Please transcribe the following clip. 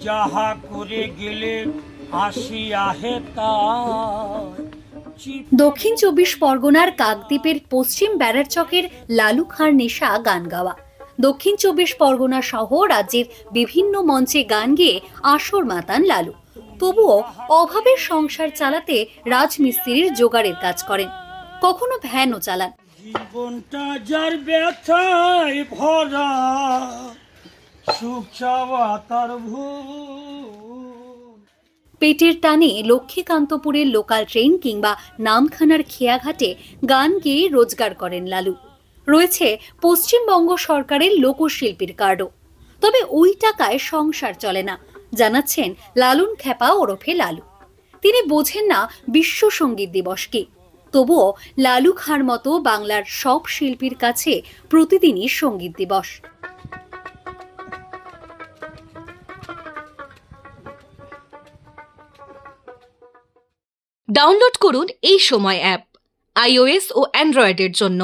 যাহা করে গেলে আসিয়া হেতা। দক্ষিণ 24 পরগনার কাকদ্বীপের পশ্চিম ব্যারারচকের লালু খাঁর নেশা গান গাওয়া। দক্ষিণ 24 পরগনা সহ রাজ্যের বিভিন্ন মঞ্চে গান গেয়ে আসর মাতান লালু। তবুও অভাবের সংসার চালাতে রাজমিস্ত্রির জোগাড়ের কাজ করেন, কখনো ভ্যানও চালান। জীবনটা যার ব্যথায় ভরা, সুখ চাওয়া তার ভুল। পেটের টানে লক্ষ্মীকান্তপুরের লোকাল ট্রেন কিংবা নামখানার খেয়াঘাটে গান গেয়ে রোজগার করেন লালু। রয়েছে পশ্চিমবঙ্গ সরকারের লোকশিল্পীর কার্ডও। তবে ওই টাকায় সংসার চলে না, জানাচ্ছেন লালুন খ্যাপা ওরফে লালু। তিনি বোঝেন না বিশ্ব সঙ্গীত দিবস কি। তবুও লালু খাঁর মতো বাংলার সব শিল্পীর কাছে প্রতিদিনই সঙ্গীত দিবস। ডাউনলোড করুন এই সময় অ্যাপ iOS ও অ্যান্ড্রয়েডের জন্য।